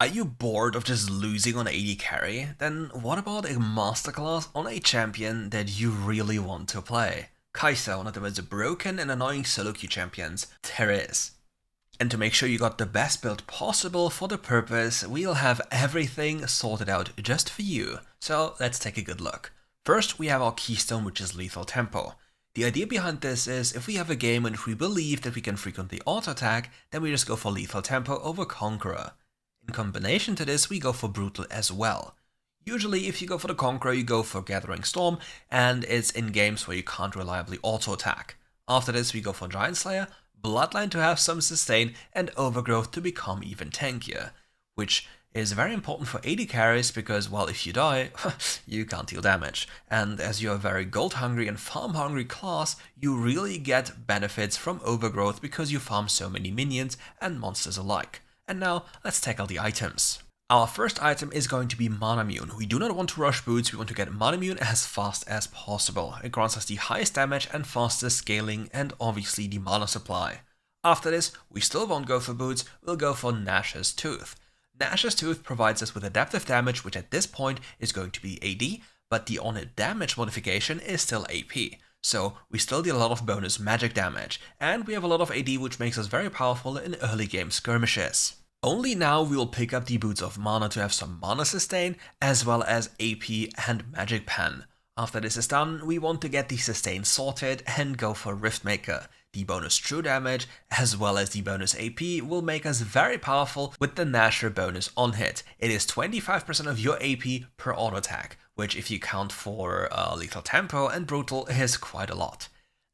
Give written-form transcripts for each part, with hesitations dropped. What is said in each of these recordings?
Are you bored of just losing on AD carry? Then what about a masterclass on a champion that you really want to play? Kai'Sa, one of the most broken and annoying solo queue champions there is. And to make sure you got the best build possible for the purpose, we'll have everything sorted out just for you. So let's take a good look. First, we have our keystone, which is lethal tempo. The idea behind this is if we have a game in which we believe that we can frequently auto-attack, then we just go for lethal tempo over Conqueror. In combination to this, we go for brutal as well. Usually if you go for the Conqueror, you go for Gathering Storm, and it's in games where you can't reliably auto-attack. After this, we go for Giant Slayer, Bloodline to have some sustain, and Overgrowth to become even tankier, which is very important for AD carries because, well, if you die, you can't deal damage. And as you're a very gold hungry and farm hungry class, you really get benefits from Overgrowth because you farm so many minions and monsters alike. And now, let's tackle the items. Our first item is going to be Manamune. We do not want to rush boots, we want to get Manamune as fast as possible. It grants us the highest damage and fastest scaling and obviously the mana supply. After this, we still won't go for boots, we'll go for Nash's Tooth. Nash's Tooth provides us with adaptive damage, which at this point is going to be AD, but the on-hit damage modification is still AP. So we still deal a lot of bonus magic damage, and we have a lot of AD, which makes us very powerful in early game skirmishes. Only now we will pick up the Boots of Mana to have some mana sustain, as well as AP and Magic Pen. After this is done, we want to get the sustain sorted and go for Riftmaker. The bonus true damage, as well as the bonus AP, will make us very powerful with the Nasher bonus on hit. It is 25% of your AP per auto attack, which if you count for lethal tempo and brutal is quite a lot.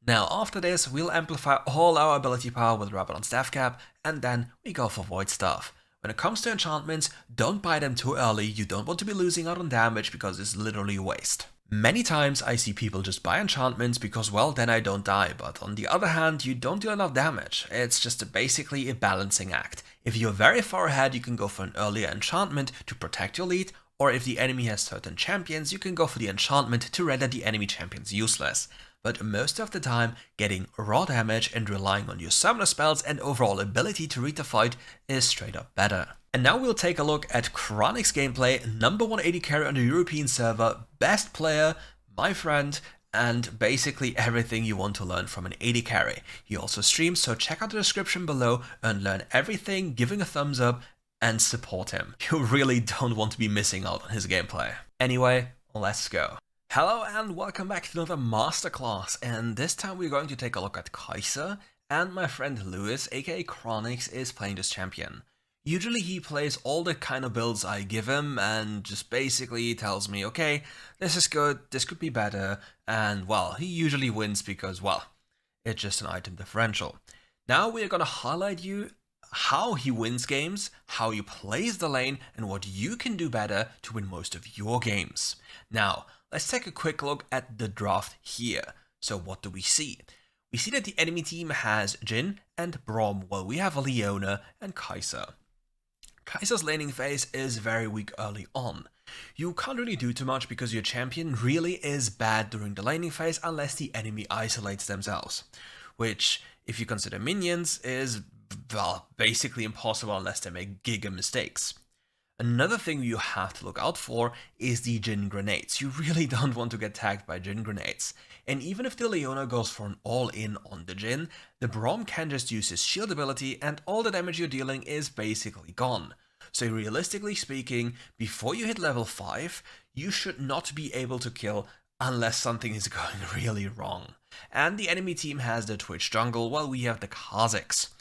Now after this, we'll amplify all our ability power with Rabadon Staff Cap, and then we go for Void Staff. When it comes to enchantments, don't buy them too early, you don't want to be losing out on damage because it's literally a waste. Many times I see people just buy enchantments because, well, then I don't die, but on the other hand, you don't deal enough damage. It's just basically a balancing act. If you're very far ahead, you can go for an earlier enchantment to protect your lead, or if the enemy has certain champions, you can go for the enchantment to render the enemy champions useless. But most of the time, getting raw damage and relying on your summoner spells and overall ability to read the fight is straight up better. And now we'll take a look at Chronic's gameplay, number 1 AD carry on the European server, best player, my friend, and basically everything you want to learn from an AD carry. He also streams, so check out the description below and learn everything, giving a thumbs up, and support him. You really don't want to be missing out on his gameplay. Anyway, let's go. Hello and welcome back to another masterclass, and this time we're going to take a look at Kai'Sa, and my friend Lewis, aka Chronix, is playing this champion. Usually he plays all the kind of builds I give him and just basically tells me, okay, this is good, this could be better, and well, he usually wins because, well, it's just an item differential. Now we're gonna highlight you how he wins games, how he plays the lane, and what you can do better to win most of your games. Now, let's take a quick look at the draft here. So what do we see? We see that the enemy team has Jhin and Braum, while we have Leona and Kai'Sa. Kai'Sa's laning phase is very weak early on. You can't really do too much because your champion really is bad during the laning phase unless the enemy isolates themselves. Which, if you consider minions, is, well, basically impossible unless they make giga mistakes. Another thing you have to look out for is the Jhin grenades. You really don't want to get tagged by Jhin grenades. And even if the Leona goes for an all-in on the Jhin, the Braum can just use his shield ability and all the damage you're dealing is basically gone. So realistically speaking, before you hit level 5, you should not be able to kill unless something is going really wrong. And the enemy team has the Twitch jungle while we have the Kha'Zix.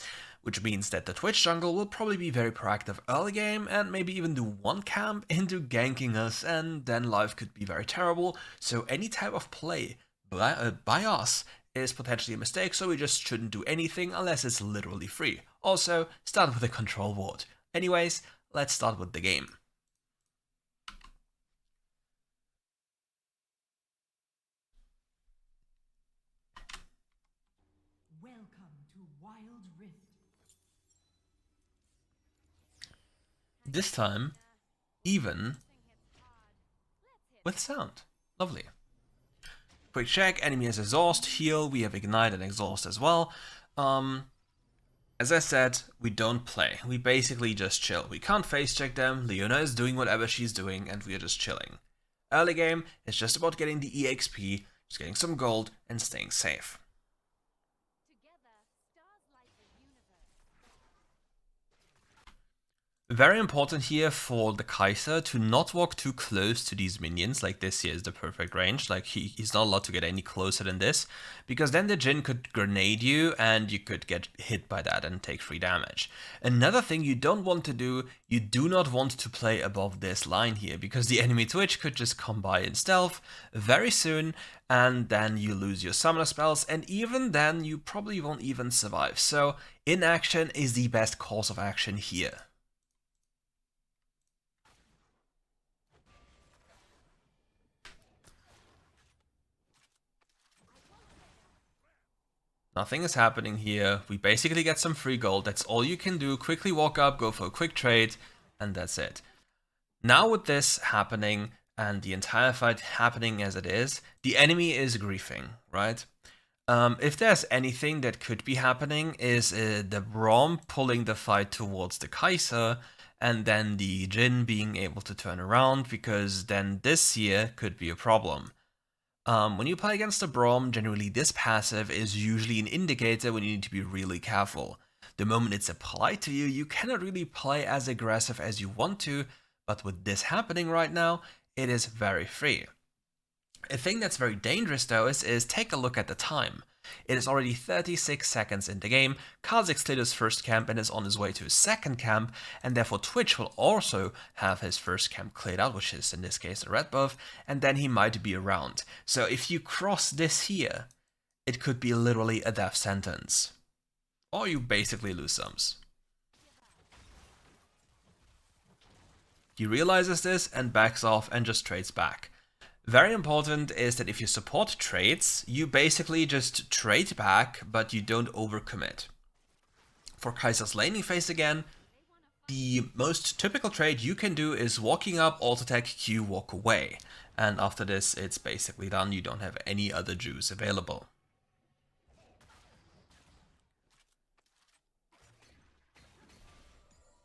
Which means that the Twitch jungle will probably be very proactive early game and maybe even do one camp into ganking us, and then life could be very terrible, so any type of play by us is potentially a mistake, so we just shouldn't do anything unless it's literally free. Also, start with a control ward. Anyways, let's start with the game. Welcome to WildRift. This time, even with sound. Lovely. Quick check, enemy has exhaust, heal, we have ignite and exhaust as well. As As I said, we don't play. We basically just chill. We can't face check them, Leona is doing whatever she's doing, and we are just chilling. Early game is just about getting the EXP, just getting some gold, and staying safe. Very important here for the Kaiser to not walk too close to these minions, like this here is the perfect range, like he's not allowed to get any closer than this, because then the Jhin could grenade you and you could get hit by that and take free damage. Another thing you don't want to do, you do not want to play above this line here, because the enemy Twitch could just come by in stealth very soon, and then you lose your summoner spells, and even then you probably won't even survive. So inaction is the best course of action here. Nothing is happening here. We basically get some free gold. That's all you can do. Quickly walk up, go for a quick trade, and that's it. Now with this happening and the entire fight happening as it is, the enemy is griefing, right? If there's anything that could be happening is the Braum pulling the fight towards the Kaiser and then the Jhin being able to turn around, because then this here could be a problem. When you play against a Braum, generally this passive is usually an indicator when you need to be really careful. The moment it's applied to you, you cannot really play as aggressive as you want to, but with this happening right now, it is very free. A thing that's very dangerous though is take a look at the time. It is already 36 seconds in the game, Kha'Zix cleared his first camp and is on his way to his second camp, and therefore Twitch will also have his first camp cleared out, which is in this case a red buff, and then he might be around. So if you cross this here, it could be literally a death sentence. Or you basically lose sums. He realizes this and backs off and just trades back. Very important is that if you support trades, you basically just trade back, but you don't overcommit. For Kaiser's laning phase again, the most typical trade you can do is walking up, alt attack, Q, walk away. And after this, it's basically done. You don't have any other juice available.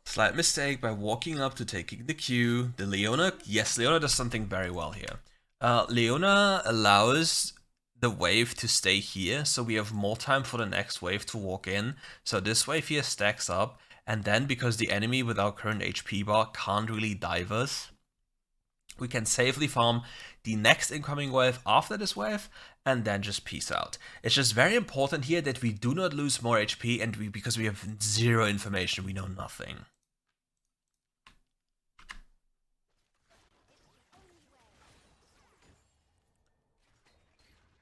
Slight mistake by walking up to taking the Q. The Leona, yes, Leona does something very well here. Leona allows the wave to stay here, so we have more time for the next wave to walk in. So this wave here stacks up, and then because the enemy with our current HP bar can't really dive us, we can safely farm the next incoming wave after this wave, and then just peace out. It's just very important here that we do not lose more HP, and because we have zero information, we know nothing.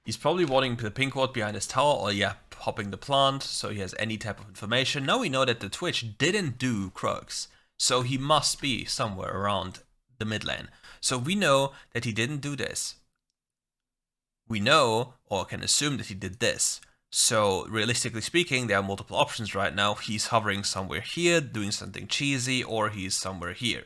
He's probably wanting the pink ward behind his tower, or yeah, popping the plant, so he has any type of information. Now we know that the Twitch didn't do Crux, so he must be somewhere around the mid lane. So we know that he didn't do this. We know, or can assume that he did this. So realistically speaking, there are multiple options right now. He's hovering somewhere here, doing something cheesy, or he's somewhere here.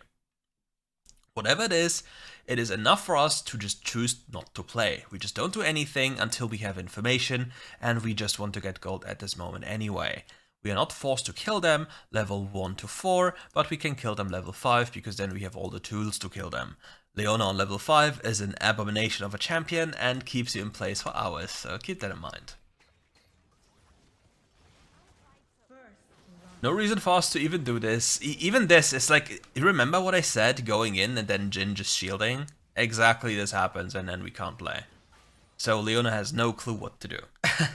Whatever it is enough for us to just choose not to play. We just don't do anything until we have information, and we just want to get gold at this moment anyway. We are not forced to kill them level 1 to 4, but we can kill them level 5, because then we have all the tools to kill them. Leona on level 5 is an abomination of a champion and keeps you in place for hours, so keep that in mind. No reason for us to even do this. Even this is like, remember what I said, going in and then Jhin just shielding? Exactly this happens and then we can't play. So Leona has no clue what to do. Bottom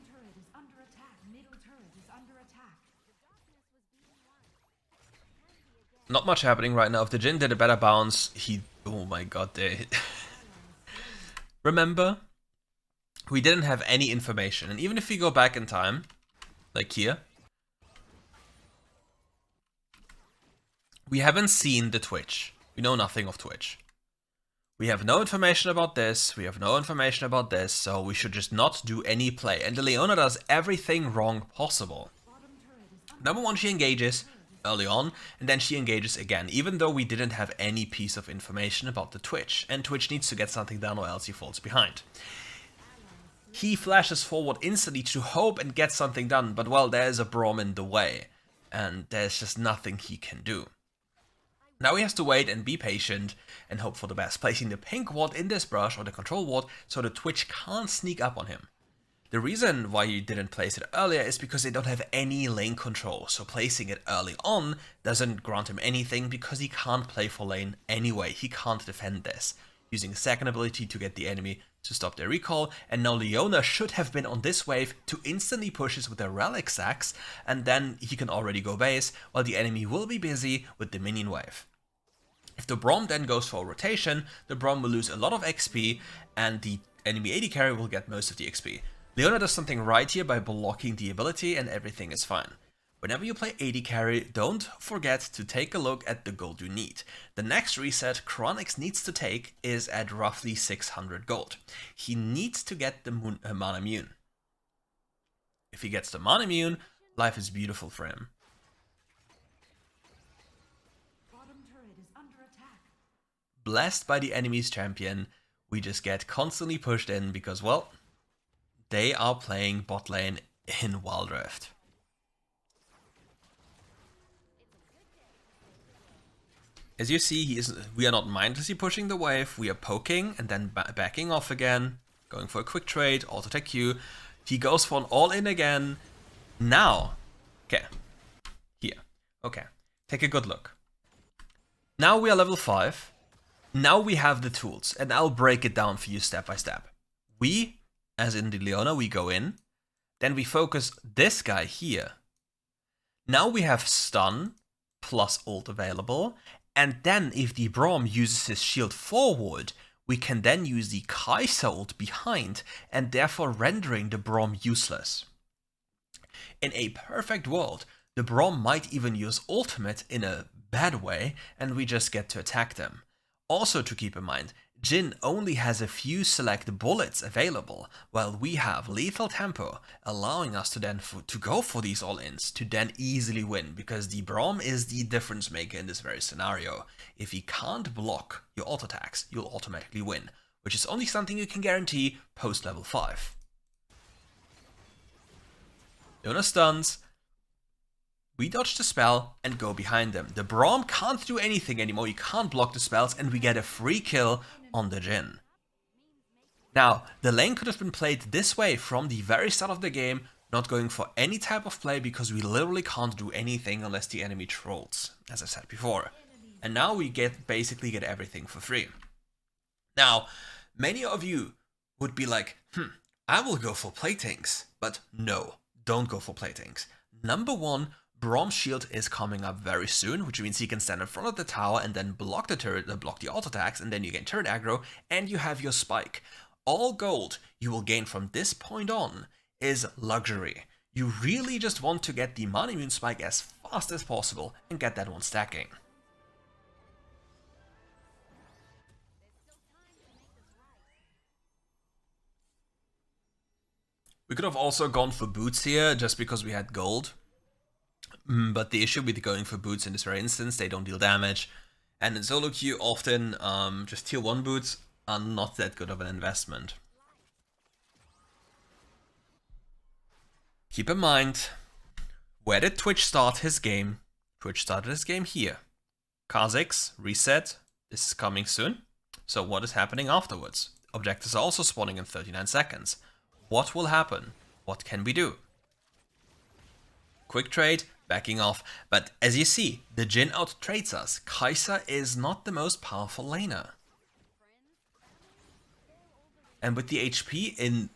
turret is under attack. Middle turret is under attack. Not much happening right now. If the Jhin did a better bounce, oh my god, they... Remember? We didn't have any information, and even if we go back in time, like here, we haven't seen the Twitch. We know nothing of Twitch. We have no information about this, we have no information about this, so we should just not do any play. And the Leona does everything wrong possible. Number one, she engages early on, and then she engages again, even though we didn't have any piece of information about the Twitch. And Twitch needs to get something done or else he falls behind. He flashes forward instantly to hope and get something done, but well, there's a Braum in the way, and there's just nothing he can do. Now he has to wait and be patient and hope for the best, placing the pink ward in this brush or the control ward so the Twitch can't sneak up on him. The reason why you didn't place it earlier is because they don't have any lane control, so placing it early on doesn't grant him anything because he can't play for lane anyway, he can't defend this. Using a second ability to get the enemy to stop their recall, and now Leona should have been on this wave to instantly push this with a relic sacks, and then he can already go base, while the enemy will be busy with the minion wave. If the Braum then goes for a rotation, the Braum will lose a lot of XP, and the enemy AD carry will get most of the XP. Leona does something right here by blocking the ability, and everything is fine. Whenever you play AD carry, don't forget to take a look at the gold you need. The next reset Chronix needs to take is at roughly 600 gold. He needs to get the mana immune. If he gets the mana immune, life is beautiful for him. Bottom turret is under attack. Blessed by the enemy's champion, we just get constantly pushed in because, well, they are playing bot lane in WildRift. As you see, we are not mindlessly pushing the wave, we are poking and then backing off again, going for a quick trade, auto attack Q. He goes for an all-in again. Now, okay, here, okay, take a good look. Now we are level 5, now we have the tools, and I'll break it down for you step by step. We, as in the Leona, we go in, then we focus this guy here. Now we have stun plus ult available, and then if the Braum uses his shield forward, we can then use the Kai'Sa ult behind, and therefore rendering the Braum useless. In a perfect world, the Braum might even use ultimate in a bad way, and we just get to attack them. Also to keep in mind, Jhin only has a few select bullets available, while we have lethal tempo, allowing us to then to go for these all-ins, to then easily win, because the Braum is the difference maker in this very scenario. If he can't block your auto attacks, you'll automatically win, which is only something you can guarantee post level 5. Leona stuns, we dodge the spell and go behind them. The Braum can't do anything anymore, you can't block the spells, and we get a free kill on the Jhin. Now, the lane could have been played this way from the very start of the game, not going for any type of play because we literally can't do anything unless the enemy trolls, as I said before. And now we basically get everything for free. Now, many of you would be like, I will go for platings, but no, don't go for platings. Number one, Braum's shield is coming up very soon, which means he can stand in front of the tower and then block the turret, block the auto attacks, and then you gain turret aggro, and you have your spike. All gold you will gain from this point on is luxury. You really just want to get the mana immune spike as fast as possible and get that one stacking. We could have also gone for boots here just because we had gold. But the issue with going for boots in this very instance, they don't deal damage. And in solo queue, often just tier 1 boots are not that good of an investment. Keep in mind, where did Twitch start his game? Twitch started his game here. Kha'Zix, reset, this is coming soon. So what is happening afterwards? Objectives are also spawning in 39 seconds. What will happen? What can we do? Quick trade, backing off, but as you see, the Jhin out-trades us. Kai'Sa is not the most powerful laner. And with the HP in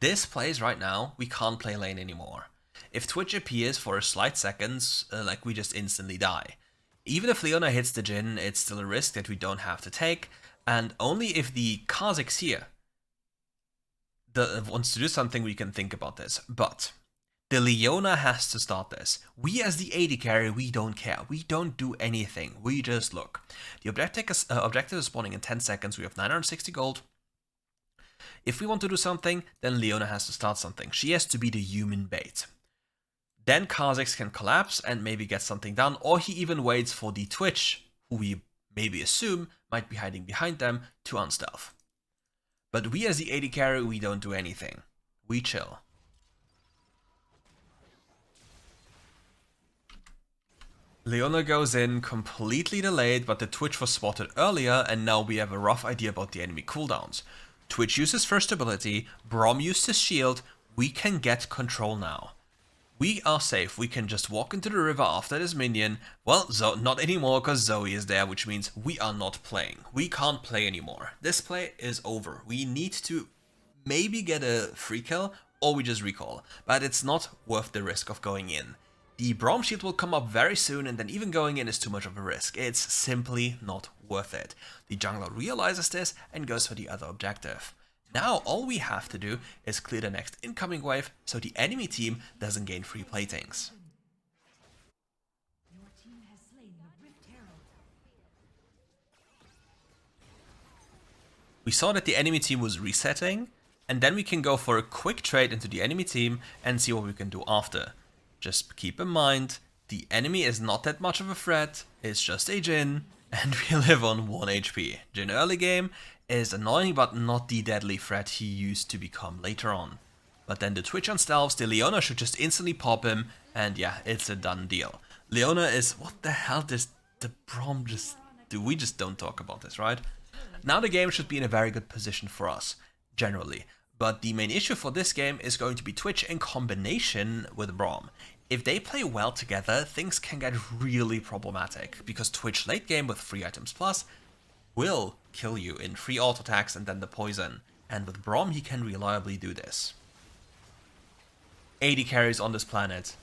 this place right now, we can't play lane anymore. If Twitch appears for a slight seconds, like we just instantly die. Even if Leona hits the Jhin, it's still a risk that we don't have to take, and only if the Kha'Zix here wants to do something we can think about this, but the Leona has to start this. We as the AD carry, we don't care. We don't do anything. We just look. The objective is spawning in 10 seconds. We have 960 gold. If we want to do something, then Leona has to start something. She has to be the human bait. Then Kha'Zix can collapse and maybe get something done, or he even waits for the Twitch, who we maybe assume might be hiding behind them, to unstealth. But we as the AD carry, we don't do anything. We chill. Leona goes in completely delayed, but the Twitch was spotted earlier, and now we have a rough idea about the enemy cooldowns. Twitch uses first ability, Braum used his shield, we can get control now. We are safe, we can just walk into the river after this minion. Well, not anymore, because Zoe is there, which means we are not playing. We can't play anymore. This play is over. We need to maybe get a free kill, or we just recall, but it's not worth the risk of going in. The Braum shield will come up very soon, and then even going in is too much of a risk. It's simply not worth it. The jungler realizes this and goes for the other objective. Now all we have to do is clear the next incoming wave so the enemy team doesn't gain free playthings. Your team has slain the Rift Herald. We saw that the enemy team was resetting, and then we can go for a quick trade into the enemy team and see what we can do after. Just keep in mind, the enemy is not that much of a threat, it's just a Jhin, and we live on 1 HP. Jhin early game is annoying, but not the deadly threat he used to become later on. But then the Twitch unstealths, the Leona should just instantly pop him, and yeah, it's a done deal. Leona is... what the hell does the Braum just do? We just don't talk about this, right? Now the game should be in a very good position for us, generally. But the main issue for this game is going to be Twitch in combination with Braum. If they play well together, things can get really problematic, because Twitch late game with 3 items plus will kill you in 3 auto attacks and then the poison. And with Braum he can reliably do this. 80 carries on this planet.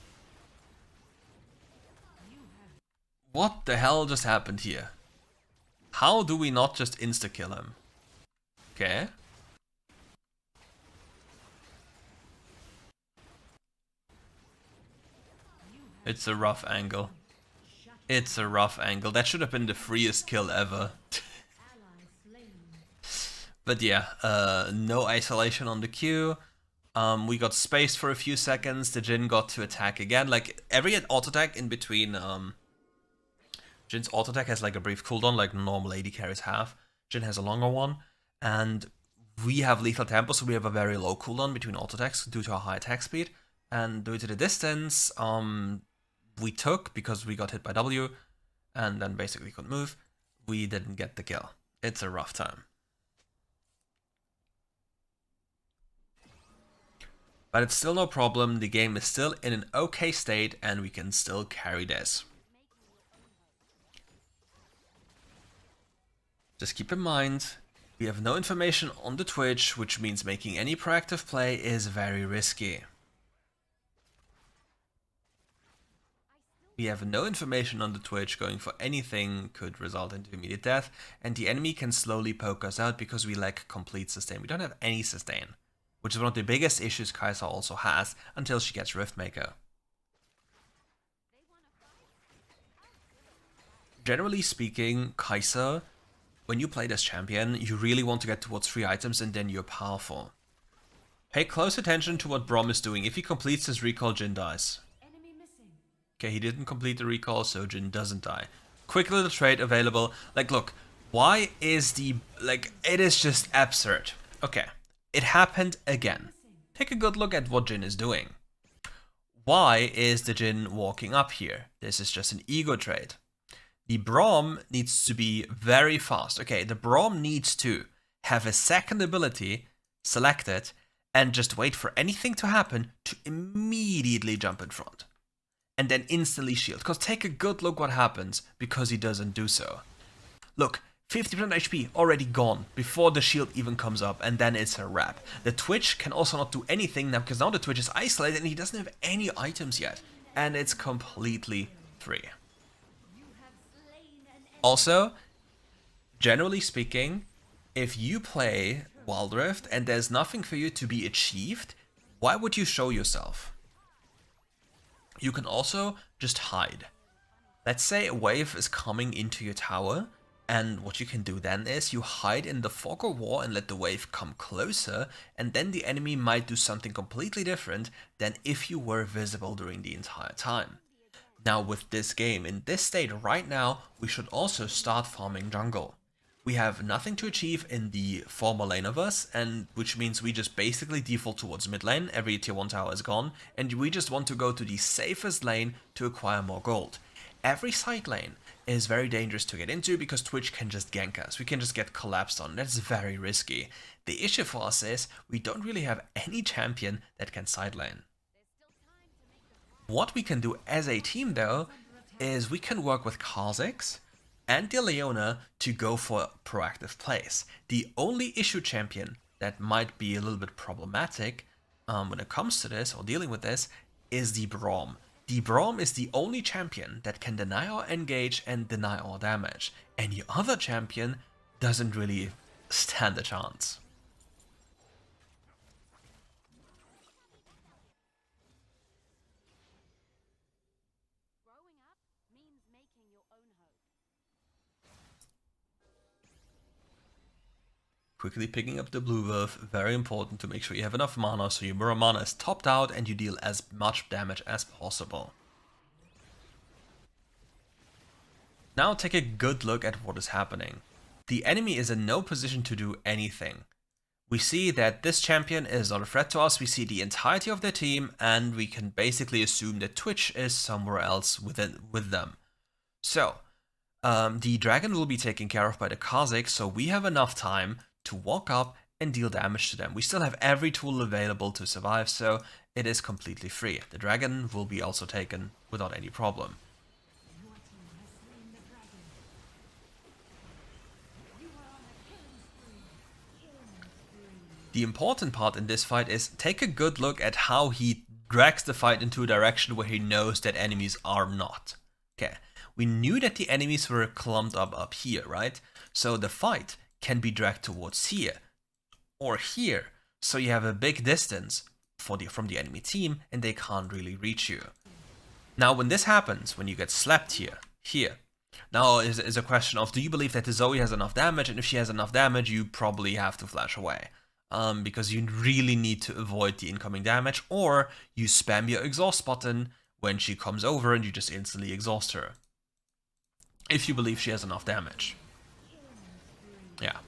What the hell just happened here? How do we not just insta-kill him? Okay. It's a rough angle. It's a rough angle. That should have been the freest kill ever. But yeah, no isolation on the Q. We got spaced for a few seconds. The Jhin got to attack again. Like, every auto attack in between... Jin's auto attack has like a brief cooldown, like normal AD carries have. Jhin has a longer one. And we have lethal tempo, so we have a very low cooldown between auto attacks due to our high attack speed. And due to the distance, we took, because we got hit by W, and then basically couldn't move, we didn't get the kill. It's a rough time. But it's still no problem, the game is still in an okay state, and we can still carry this. Just keep in mind, we have no information on the Twitch, which means making any proactive play is very risky. We have no information on the Twitch, going for anything could result into immediate death, and the enemy can slowly poke us out because we lack complete sustain. We don't have any sustain, which is one of the biggest issues Kai'Sa also has until she gets Riftmaker. Generally speaking, Kai'Sa, when you play this champion, you really want to get towards 3 items and then you're powerful. Pay close attention to what Braum is doing. If he completes his recall, Jhin dies. Okay, he didn't complete the recall, so Jhin doesn't die. Quick little trade available. Like, look, why is the... like, it is just absurd. Okay, it happened again. Take a good look at what Jhin is doing. Why is the Jhin walking up here? This is just an ego trade. The Braum needs to be very fast. Okay, the Braum needs to have a second ability selected and just wait for anything to happen to immediately jump in front. And then instantly shield. Because take a good look what happens because he doesn't do so. Look, 50% HP already gone before the shield even comes up, and then it's a wrap. The Twitch can also not do anything now because now the Twitch is isolated and he doesn't have any items yet. And it's completely free. Also, generally speaking, if you play WildRift and there's nothing for you to be achieved, why would you show yourself? You can also just hide. Let's say a wave is coming into your tower, and what you can do then is you hide in the fog or wall and let the wave come closer, and then the enemy might do something completely different than if you were visible during the entire time. Now with this game, in this state right now, we should also start farming jungle. we have nothing to achieve in the former lane of us, and which means we just basically default towards mid lane, every tier 1 tower is gone, and we just want to go to the safest lane to acquire more gold. Every side lane is very dangerous to get into because Twitch can just gank us, we can just get collapsed on, that's very risky. The issue for us is we don't really have any champion that can side lane. What we can do as a team though, is we can work with Kha'Zix and the Leona to go for proactive plays. The only issue champion that might be a little bit problematic when it comes to this or dealing with this is the Braum. The Braum is the only champion that can deny our engage and deny our damage. Any other champion doesn't really stand a chance. Quickly picking up the blue buff, very important to make sure you have enough mana so your mirror mana is topped out and you deal as much damage as possible. Now take a good look at what is happening. The enemy is in no position to do anything. We see that this champion is not a threat to us, we see the entirety of their team, and we can basically assume that Twitch is somewhere else with them. So, the dragon will be taken care of by the Kha'Zix, so we have enough time to walk up and deal damage to them. We still have every tool available to survive, so it is completely free. The dragon will be also taken without any problem. The important part in this fight is take a good look at how he drags the fight into a direction where he knows that enemies are not. Okay, we knew that the enemies were clumped up here, right? So the fight can be dragged towards here or here, so you have a big distance from the enemy team and they can't really reach you. Now when this happens, when you get slapped here, now is a question of, do you believe that the Zoe has enough damage? And if she has enough damage, you probably have to flash away. Because you really need to avoid the incoming damage, or you spam your exhaust button when she comes over and you just instantly exhaust her. If you believe she has enough damage. Yeah.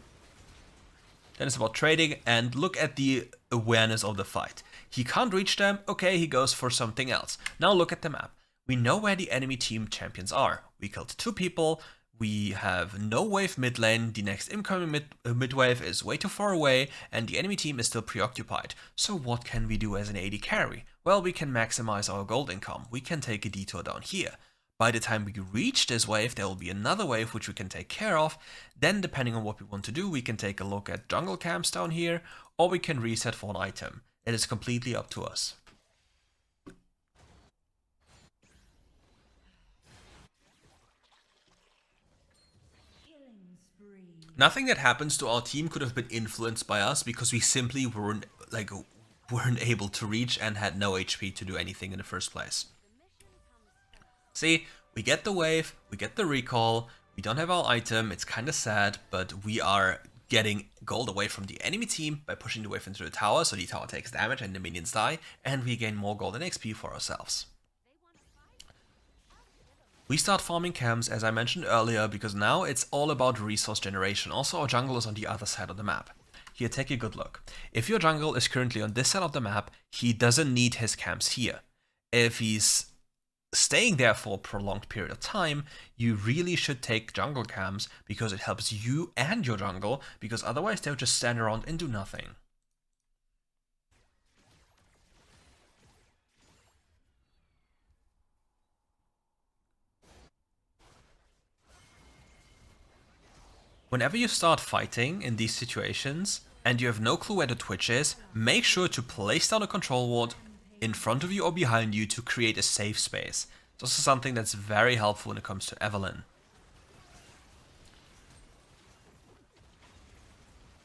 Then it's about trading, and look at the awareness of the fight. He can't reach them, okay, he goes for something else. Now look at the map. We know where the enemy team champions are. We killed 2 people, we have no wave mid lane, the next incoming mid wave is way too far away, and the enemy team is still preoccupied. So what can we do as an AD carry? Well, we can maximize our gold income. We can take a detour down here. By the time we reach this wave, there will be another wave which we can take care of. Then, depending on what we want to do, we can take a look at jungle camps down here, or we can reset for an item. It is completely up to us. Nothing that happens to our team could have been influenced by us because we simply weren't able to reach and had no HP to do anything in the first place. See, we get the wave, we get the recall, we don't have our item, it's kinda sad, but we are getting gold away from the enemy team by pushing the wave into the tower, so the tower takes damage and the minions die, and we gain more gold and XP for ourselves. We start farming camps, as I mentioned earlier, because now it's all about resource generation. Also, our jungle is on the other side of the map. Here, take a good look. If your jungle is currently on this side of the map, he doesn't need his camps here. If he's staying there for a prolonged period of time, you really should take jungle camps because it helps you and your jungle, because otherwise they'll just stand around and do nothing. Whenever you start fighting in these situations and you have no clue where the Twitch is, make sure to place down a control ward in front of you or behind you to create a safe space. This is something that's very helpful when it comes to Evelynn.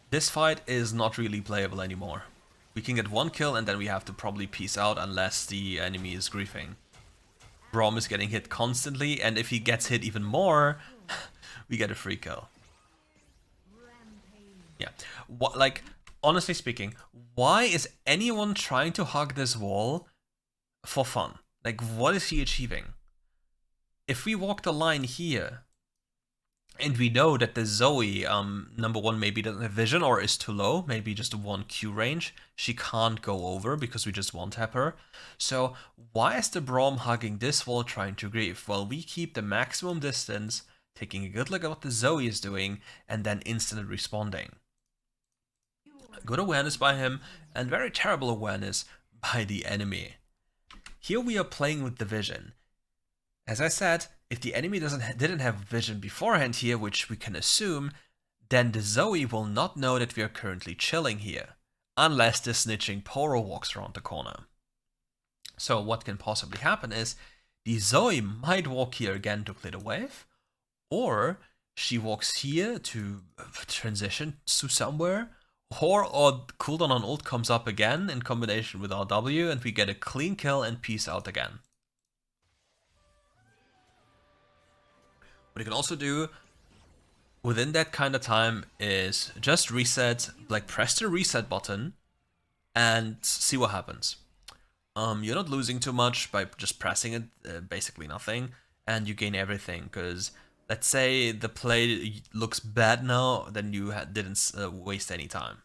This fight is not really playable anymore. We can get 1 kill and then we have to probably peace out unless the enemy is griefing. Braum is getting hit constantly, and if he gets hit even more, we get a free kill. Yeah, like, honestly speaking, why is anyone trying to hug this wall for fun? Like, what is he achieving? If we walk the line here, And we know that the Zoe, number one, maybe doesn't have vision or is too low, maybe just a 1 Q range. She can't go over because we just one-tap her. So why is the Braum hugging this wall trying to grief? Well, we keep the maximum distance, taking a good look at what the Zoe is doing, and then instantly responding. Good awareness by him, and very terrible awareness by the enemy. Here we are playing with the vision. As I said, if the enemy didn't have vision beforehand here, which we can assume, then the Zoe will not know that we are currently chilling here, unless the snitching Poro walks around the corner. So what can possibly happen is, the Zoe might walk here again to clear the wave, or she walks here to transition to somewhere, or cooldown on ult comes up again in combination with our W, and we get a clean kill and peace out again. What you can also do within that kind of time is just reset, like press the reset button and see what happens. You're not losing too much by just pressing it, basically nothing, and you gain everything, because let's say the play looks bad now, then you didn't waste any time.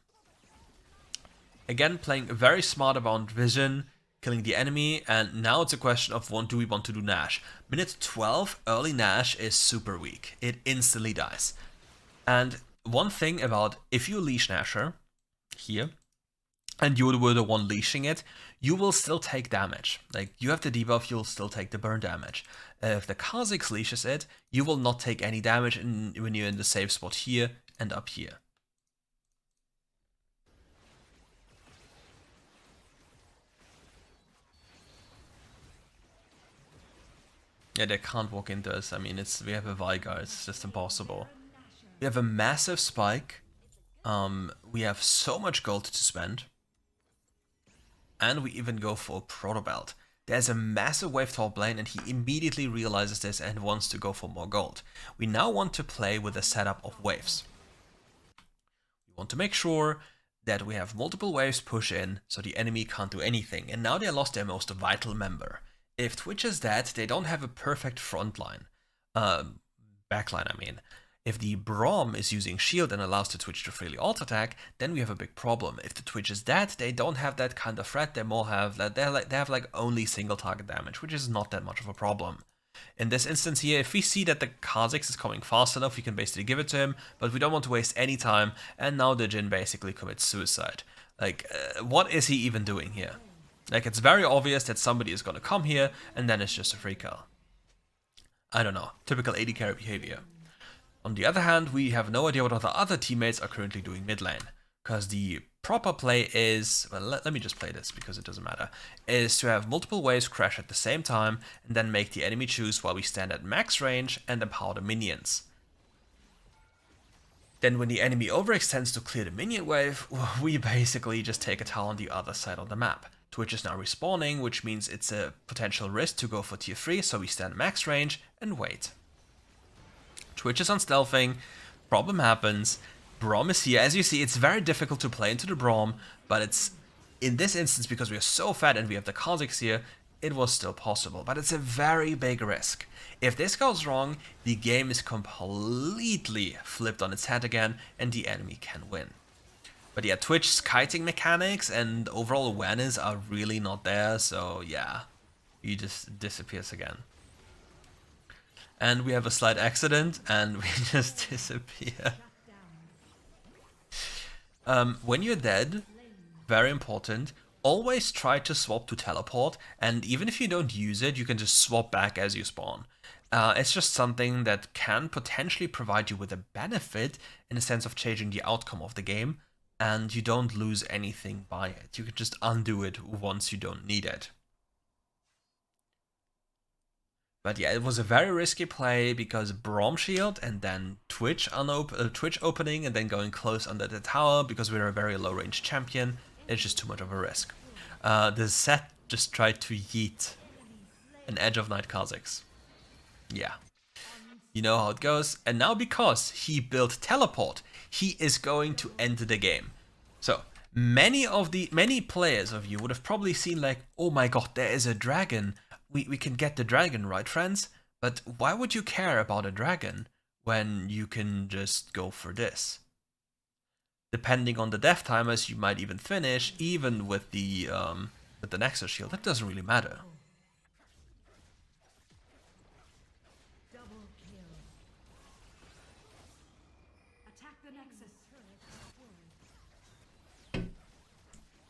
Again, playing very smart about vision, killing the enemy, and now it's a question of do we want to do Nash. Minute 12, early Nash is super weak. It instantly dies. And one thing about, if you leash Nasher here, and you were the one leashing it, you will still take damage. Like, you have the debuff, you'll still take the burn damage. If the Kha'Zix leashes it, you will not take any damage when you're in the safe spot here and up here. Yeah, they can't walk into us. I mean, we have a Veigar, it's just impossible. We have a massive spike. We have so much gold to spend. And we even go for a Proto Belt. There's a massive wave top lane, and he immediately realizes this and wants to go for more gold. We now want to play with a setup of waves. We want to make sure that we have multiple waves push in, so the enemy can't do anything. And now they lost their most vital member. If Twitch is dead, they don't have a perfect front line. Backline, I mean. If the Braum is using shield and allows the Twitch to freely alt-attack, then we have a big problem. If the Twitch is dead, they don't have that kind of threat, they have like only single target damage, which is not that much of a problem. In this instance here, if we see that the Kha'Zix is coming fast enough, we can basically give it to him, but we don't want to waste any time, and now the Jhin basically commits suicide. Like, what is he even doing here? Like, it's very obvious that somebody is gonna come here, and then it's just a free kill. I don't know, typical AD carry behavior. On the other hand, we have no idea what the other teammates are currently doing mid lane, because the proper play is, well, let me just play this because it doesn't matter, is to have multiple waves crash at the same time and then make the enemy choose while we stand at max range and empower the minions. Then when the enemy overextends to clear the minion wave, we basically just take a tower on the other side of the map. Twitch is now respawning, which means it's a potential risk to go for tier 3, so we stand max range and wait. Twitch is unstealthing, problem happens, Braum is here. As you see, it's very difficult to play into the Braum, but it's, in this instance, because we are so fat and we have the Kha'Zix here, it was still possible, but it's a very big risk. If this goes wrong, the game is completely flipped on its head again, and the enemy can win. But yeah, Twitch's kiting mechanics and overall awareness are really not there, so yeah, he just disappears again. And we have a slight accident, and we just disappear. When you're dead, very important, always try to swap to teleport, and even if you don't use it, you can just swap back as you spawn. It's just something that can potentially provide you with a benefit in the sense of changing the outcome of the game, and you don't lose anything by it. You can just undo it once you don't need it. But yeah, it was a very risky play because Braum shield and then Twitch opening and then going close under the tower because we're a very low range champion. It's just too much of a risk. The set just tried to yeet an Edge of Night Kha'Zix. Yeah. You know how it goes. And now because he built teleport, he is going to enter the game. So many players of you would have probably seen like, oh my god, there is a dragon. We can get the dragon, right, friends? But why would you care about a dragon when you can just go for this. Depending on the death timers, you might even finish even with the Nexus shield. That doesn't really matter. Double kill. Attack the Nexus.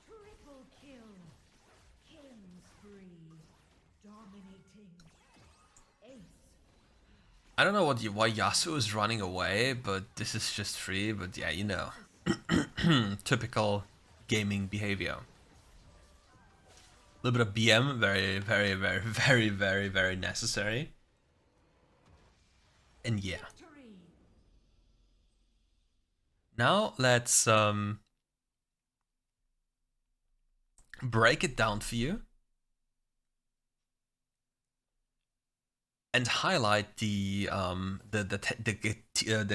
Triple kill. Killing spree. Dominating. Ace. I don't know why Yasuo is running away, but this is just free. But yeah, you know, typical gaming behavior. A little bit of BM, very, very, very, very, very, very necessary. And yeah. Victory. Now let's break it down for you and highlight the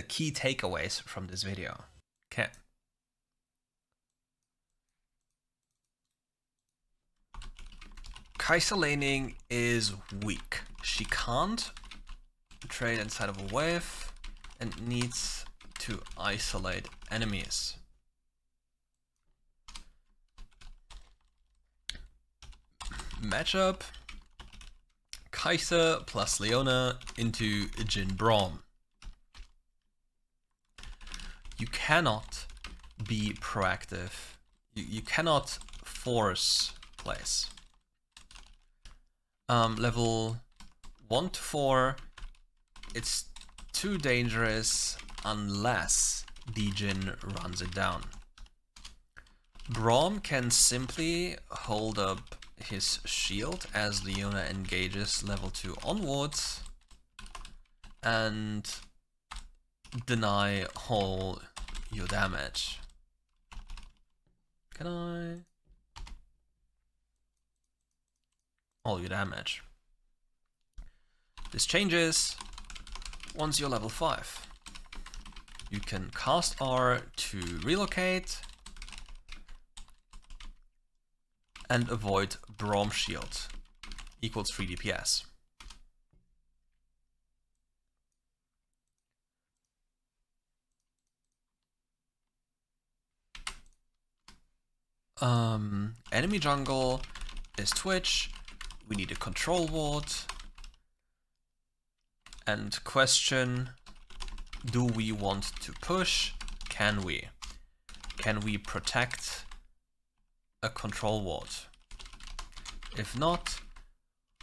key takeaways from this video. Okay. Kai'Sa laning is weak. She can't trade inside of a wave and needs to isolate enemies. Matchup: Kai'Sa plus Leona into Jhin Braum. You cannot be proactive. You cannot force plays. Level 1 to 4, it's too dangerous unless the Jhin runs it down. Braum can simply hold up his shield as Leona engages level 2 onwards and deny all your damage. Can I? All your damage. This changes once you're level 5. You can cast R to relocate and avoid Braum shield, equals 3 DPS. Enemy jungle is Twitch. We need a control ward. And question, do we want to push? Can we? Can we protect a control ward? If not,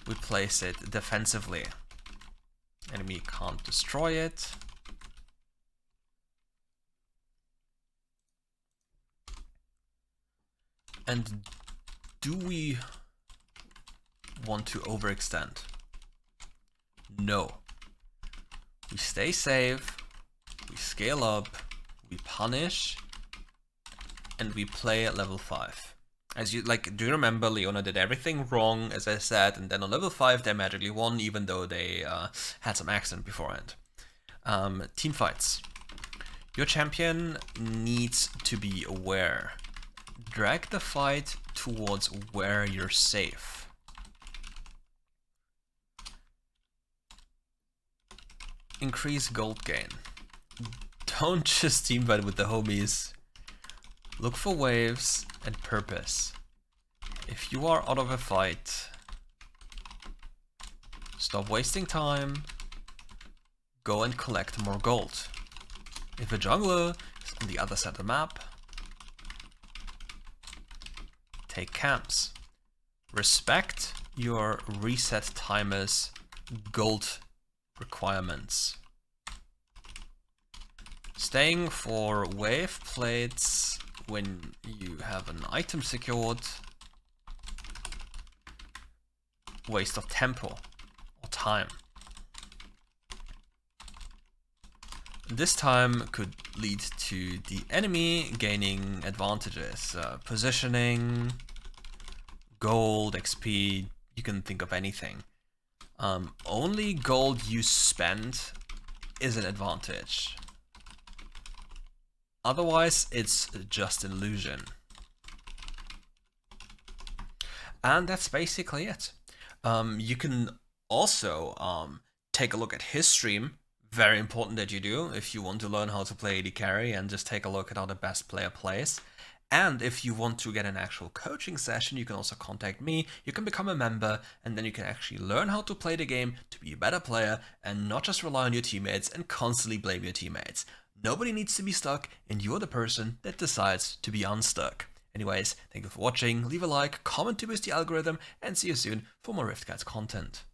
we place it defensively. Enemy can't destroy it. And do we want to overextend? No. We stay safe, we scale up, we punish, and we play at level 5. As you do you remember Leona did everything wrong, as I said, and then on level 5 they magically won, even though they had some accident beforehand. Team fights. Your champion needs to be aware. Drag the fight towards where you're safe. Increase gold gain. Don't just teamfight with the homies. Look for waves and purpose. If you are out of a fight, stop wasting time. Go and collect more gold. If a jungler is on the other side of the map, take camps. Respect your reset timers' gold requirements. Staying for wave plates when you have an item secured. Waste of tempo or time. This time could lead to the enemy gaining advantages. Positioning, gold, XP, you can think of anything. Only gold you spend is an advantage. Otherwise, it's just an illusion. And that's basically it. You can also take a look at his stream. Very important that you do if you want to learn how to play AD carry and just take a look at how the best player plays. And if you want to get an actual coaching session, you can also contact me. You can become a member, and then you can actually learn how to play the game to be a better player and not just rely on your teammates and constantly blame your teammates. Nobody needs to be stuck, and you're the person that decides to be unstuck. Anyways, thank you for watching. Leave a like, comment to boost the algorithm, and see you soon for more RiftGuides content.